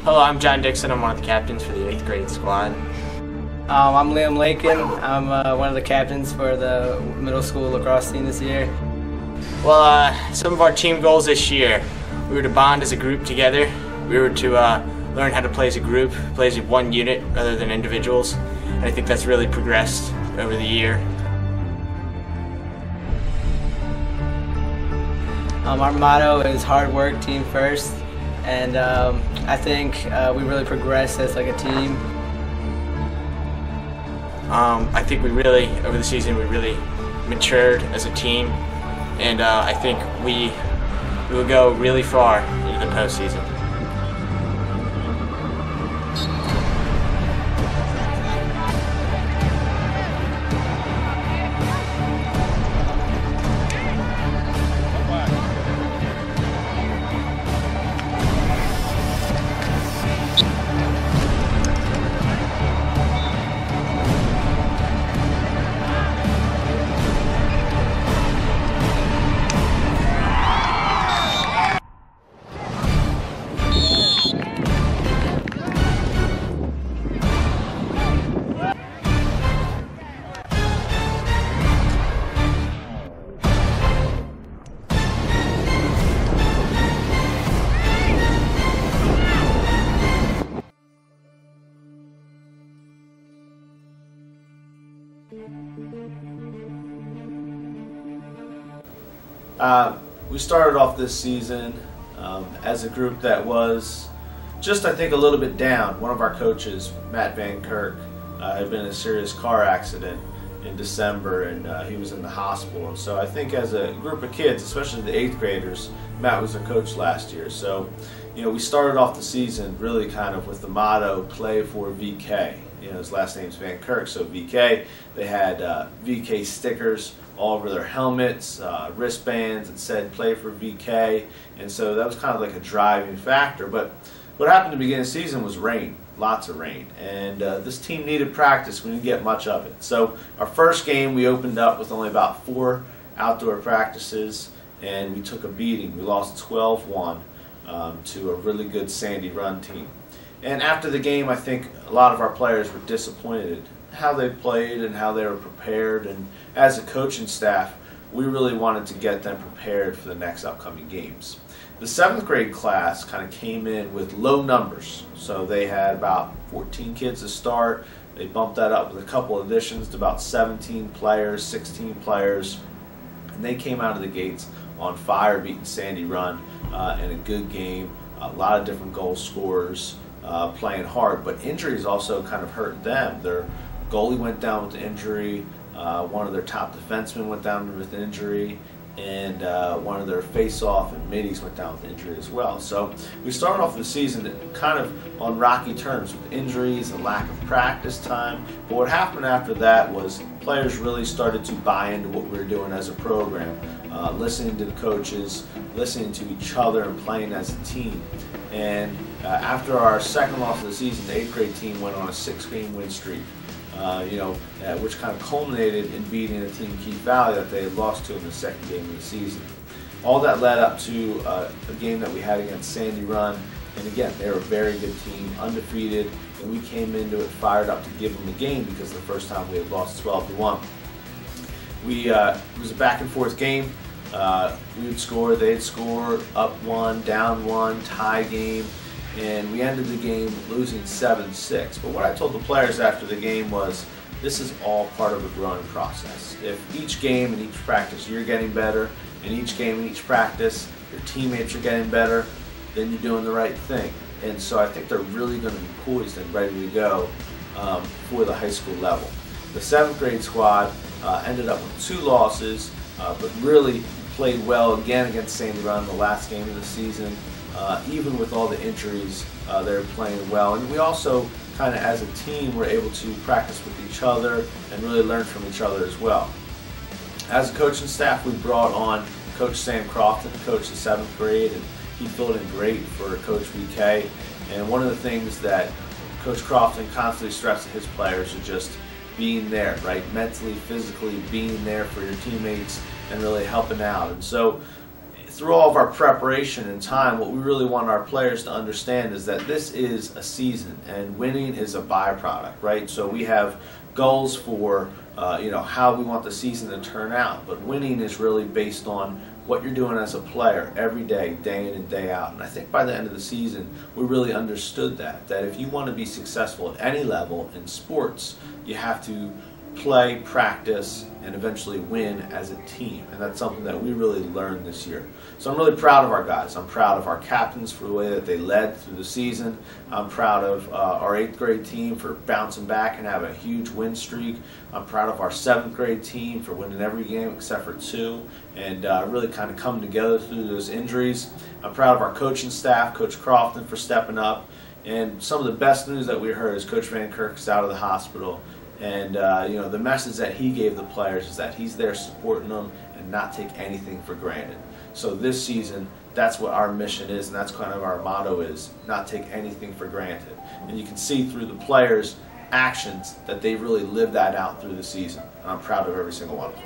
Hello, I'm John Dixon. I'm one of the captains for the 8th grade squad. I'm Liam Lakin. I'm one of the captains for the middle school lacrosse team this year. Well, some of our team goals this year, we were to bond as a group together. We were to learn how to play as a group, play as one unit rather than individuals. And I think that's really progressed over the year. Our motto is hard work, team first. And I think we really progressed as like a team. I think we really, over the season, we really matured as a team, and I think we will go really far into the postseason. We started off this season as a group that was just, I think, a little bit down. One of our coaches, Matt Van Kirk, had been in a serious car accident in December, and he was in the hospital. And so I think as a group of kids, especially the 8th graders, Matt was their coach last year. So, you know, we started off the season really kind of with the motto, play for VK. You know, his last name's Van Kirk, so VK. They had VK stickers all over their helmets, wristbands that said play for VK, and so that was kind of like a driving factor. But what happened at the beginning of the season was rain, lots of rain, and this team needed practice. We didn't get much of it. So our first game, we opened up with only about 4 outdoor practices, and we took a beating. We lost 12-1 to a really good Sandy Run team. And after the game, I think a lot of our players were disappointed how they played and how they were prepared. And as a coaching staff, we really wanted to get them prepared for the next upcoming games. The 7th grade class kind of came in with low numbers. So they had about 14 kids to start. They bumped that up with a couple additions to about 17 players, 16 players. And they came out of the gates on fire, beating Sandy Run in a good game. A lot of different goal scorers. Playing hard, but injuries also kind of hurt them. Their goalie went down with injury, one of their top defensemen went down with injury, and one of their face-off and middies went down with injury as well. So we started off the season kind of on rocky terms with injuries and lack of practice time. But what happened after that was players really started to buy into what we were doing as a program, listening to the coaches, listening to each other, and playing as a team. And after our second loss of the season, the 8th grade team went on a 6-game win streak, which kind of culminated in beating a team, Keith Valley, that they had lost to in the second game of the season. All that led up to a game that we had against Sandy Run, and again, they were a very good team, undefeated, and we came into it fired up to give them the game because the first time we had lost 12-1. It was a back-and-forth game. We would score, they'd score, up 1, down 1, tie game, and we ended the game losing 7-6. But what I told the players after the game was, this is all part of a growing process. If each game and each practice you're getting better, and each game and each practice your teammates are getting better, then you're doing the right thing. And so I think they're really going to be poised and ready to go for the high school level. The 7th grade squad ended up with 2 losses, but really played well again against Sandy Run the last game of the season. Even with all the injuries, they were playing well. And we also kind of as a team were able to practice with each other and really learn from each other as well. As a coaching staff, we brought on Coach Sam Crofton to coach the 7th grade, and he filled in great for Coach VK. And one of the things that Coach Crofton constantly stressed to his players is just being there, right? Mentally, physically being there for your teammates and really helping out. And so through all of our preparation and time, what we really want our players to understand is that this is a season and winning is a byproduct, right? So we have goals for how we want the season to turn out, but winning is really based on what you're doing as a player every day, day in and day out. And I think by the end of the season, we really understood that if you want to be successful at any level in sports, you have to play, practice, and eventually win as a team. And that's something that we really learned this year. So I'm really proud of our guys. I'm proud of our captains for the way that they led through the season. I'm proud of our 8th grade team for bouncing back and having a huge win streak. I'm proud of our 7th grade team for winning every game except for 2 and really kind of coming together through those injuries. I'm proud of our coaching staff, Coach Crofton for stepping up. And some of the best news that we heard is Coach Van Kirk's out of the hospital. And the message that he gave the players is that he's there supporting them and not take anything for granted. So this season, that's what our mission is, and that's kind of our motto is, not take anything for granted. And you can see through the players' actions that they really lived that out through the season. And I'm proud of every single one of them.